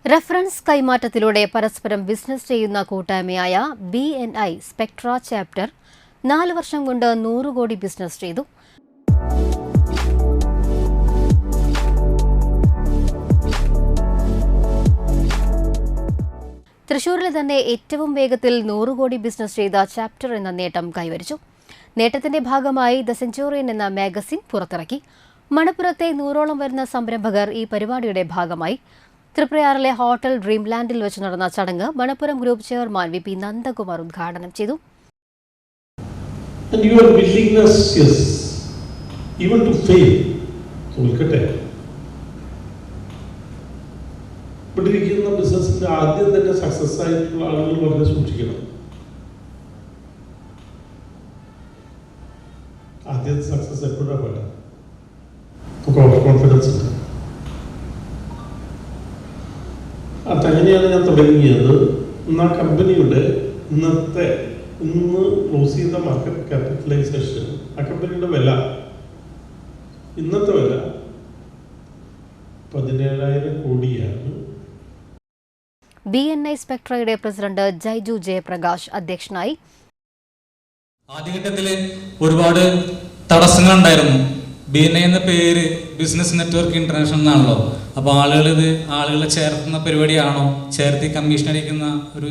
Reference കൈമാറ്റത്തിലൂടെ പരസ്പരം business ചെയ്യുന്ന കൂട്ടായ്മയായ BNI സ്പെക്ട്ര ചാപ്റ്റർ 4 വർഷം കൊണ്ട് 100 കോടി ബിസിനസ് ചെയ്തു. തൃശൂരിലെ തന്നെ ഏറ്റവും വേഗത്തിൽ 100 കോടി ബിസിനസ് ചെയ്ത ചാപ്റ്റർ എന്ന നേട്ടം കൈവരിച്ചു. നേട്ടത്തിന്റെ ഭാഗമായി ദ സെഞ്ചുറിയൻ എന്ന മാഗസിൻ പുറത്തിറക്കി. മണപ്പുറത്തെ 100ഓളം വരുന്ന സംരംഭകർ ഈ പരിപാടിയുടെ ഭാഗമായി. തൃപ്രയാറിലെ ഹോട്ടൽ ഡ്രീംലാൻഡിൽ വെച്ച് നടന്ന ചടങ്ങ് Manappuram group chairman VP Nandakumar ഉദ്ഘാടനം ചെയ്തു. ബിസിനസിന്റെ ആദ്യം തന്നെ സക്സസ് ആയിട്ടുള്ള ആളുകൾ വളരെ സൂക്ഷിക്കണം. ആദ്യത്തെ സക്സസ് എപ്പോഴാണ് വേണ്ട, ഓവർ കോൺഫിഡൻസ് ഉണ്ട്. അതങ്ങനെയാണ് ഞാൻ തുടങ്ങിയത്. ആ കമ്പനിയുടെ ഇന്ന് ക്ലോസ് ചെയ്ത മാർക്കറ്റ് ക്യാപിറ്റലൈസേഷൻ, ആ കമ്പനിയുടെ വില, ഇന്നത്തെ വില 17,000 കോടിയാണ്. BNI സ്പെക്ട്രയുടെ പ്രസിഡന്റ് ജയ്ജു ജയപ്രകാശ് അധ്യക്ഷനായി. ആദ്യഘട്ടത്തിൽ ഒരുപാട് തടസ്സങ്ങളുണ്ടായിരുന്നു. BNI എന്ന പേര് ബിസിനസ് നെറ്റ്വർക്ക് ഇന്റർനാഷണൽ എന്നാണല്ലോ. അപ്പോൾ ആളുകളെ ചേർത്തുന്ന പരിപാടിയാണോ, ചേർത്തി കമ്മീഷൻ അടിക്കുന്ന ഒരു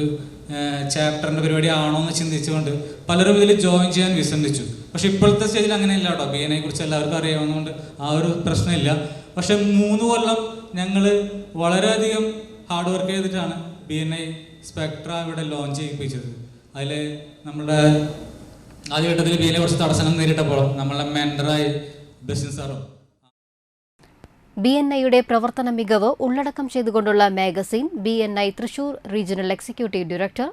ചാപ്റ്ററിൻ്റെ പരിപാടിയാണോ എന്ന് ചിന്തിച്ചുകൊണ്ട് പലരും ഇതിൽ ജോയിൻ ചെയ്യാൻ വിസമ്മതിച്ചു. പക്ഷെ ഇപ്പോഴത്തെ സ്റ്റേജിൽ അങ്ങനെയല്ല കേട്ടോ. BNI കുറിച്ച് എല്ലാവർക്കും അറിയാവുന്നതുകൊണ്ട് ആ ഒരു പ്രശ്നമില്ല. പക്ഷെ 3 കൊല്ലം ഞങ്ങൾ വളരെയധികം ഹാർഡ് വർക്ക് ചെയ്തിട്ടാണ് BNI സ്പെക്ട്ര ഇവിടെ ലോഞ്ച് ചെയ്യിപ്പിച്ചത്. അതിൽ നമ്മുടെ ആദ്യഘട്ടത്തിൽ BNI കുറച്ച് തടസ്സങ്ങൾ നേരിട്ടപ്പോൾ നമ്മളെ മെൻറ്ററായി ബിസിനസ്സാറും BNIയുടെ പ്രവർത്തന മികവ് ഉള്ളടക്കം ചെയ്തുകൊണ്ടുള്ള magazine BNI Thrissur regional executive director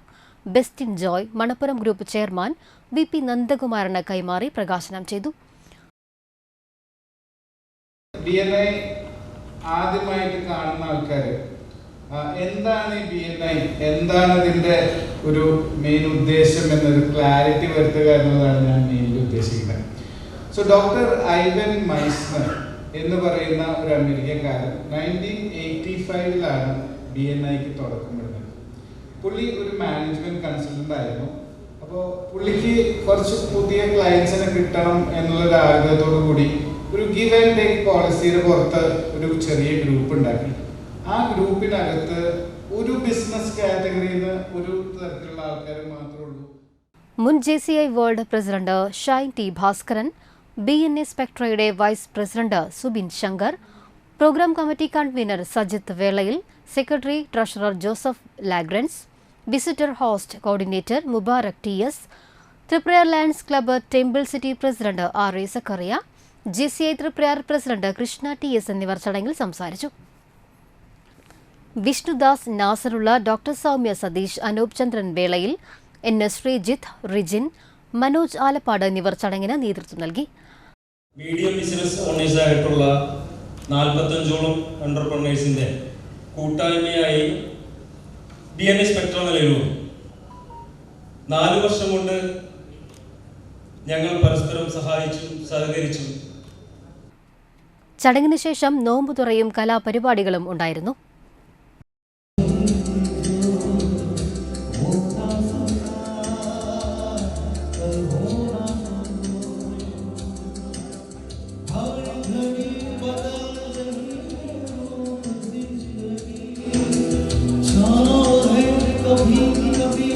Bestin Joy Manappuram group chairman VP നന്ദകുമാറിന് കൈമാറി പ്രകാശനം ചെയ്തു. BNI ആദ്യമായിട്ട് കാണുന്ന ആൾക്കാർ എന്താണ് BNI, എന്താണ് ഇതിൻ്റെ ഒരു മെയിൻ ഉദ്ദേശം എന്നൊരു ക്ലാരിറ്റി വരുത്തുക എന്നതാണ് ഞാൻ മെയിൻലി ഉദ്ദേശിക്കുന്നത്. സോ ഡോക്ടർ ഐവൻ മൈസ്നർ എന്ന് പറയുന്ന ഒരു അമേരിക്കക്കാരൻ 1985 BNIക്ക് തുടക്കമിടുന്നത്. പുള്ളി ഒരു മാനേജ്മെന്റ് കൺസൾട്ടന്റ് ആയിരുന്നു. അപ്പോൾ പുള്ളിക്ക് കുറച്ച് പുതിയ ക്ലയൻസിനെ കിട്ടണം എന്നുള്ളൊരു ആഗ്രഹത്തോടു കൂടി ഒരു ഗിവ് ആൻഡ് ടേക്ക് പോളിസിയുടെ പുറത്ത് ഒരു ചെറിയ ഗ്രൂപ്പ് ഉണ്ടാക്കി. ആ ഗ്രൂപ്പിനകത്ത് ഒരു ബിസിനസ് കാറ്റഗറിയിൽ നിന്ന് ഒരു തരത്തിലുള്ള ആൾക്കാർ മാത്രമേ ഉള്ളൂ. മുൻ JCI world president Shine T Bhaskaran, BNI സ്പെക്ട്രയുടെ vice president Subin Shankar, program committee convener Sajith വേളയിൽ, secretary treasurer Joseph Lagrange, visitor host coordinator Mubarak TS, Triprayar lions club temple city president RA Zacharia, JCI Triprayar president Krishna TS എന്നിവർ ചടങ്ങിൽ സംസാരിച്ചു. വിഷ്ണുദാസ് നാസറുള്ള, ഡോക്ടർ സൗമ്യ സതീഷ്, അനൂപ് ചന്ദ്രൻ വേളയിൽ, NS ശ്രീജിത്ത്, റിജിൻ, മനോജ് ആലപ്പാട് എന്നിവർ ചടങ്ങിന് നേതൃത്വം നൽകി. മീഡിയം ബിസിനസ് ഓണേഴ്സ് ആയിട്ടുള്ള 45ഓളം എന്റർപ്രനേഴ്സിന്റെ കൂട്ടായ്മയായി BNI സ്പെക്ട്ര നിലവിൽ വന്നു. 4 വർഷം കൊണ്ട് ഞങ്ങൾ പരസ്പരം സഹായിച്ചും സഹകരിച്ചും. ചടങ്ങിന് ശേഷം നോമ്പുതുറയും കലാപരിപാടികളും ഉണ്ടായിരുന്നു. कभी कभी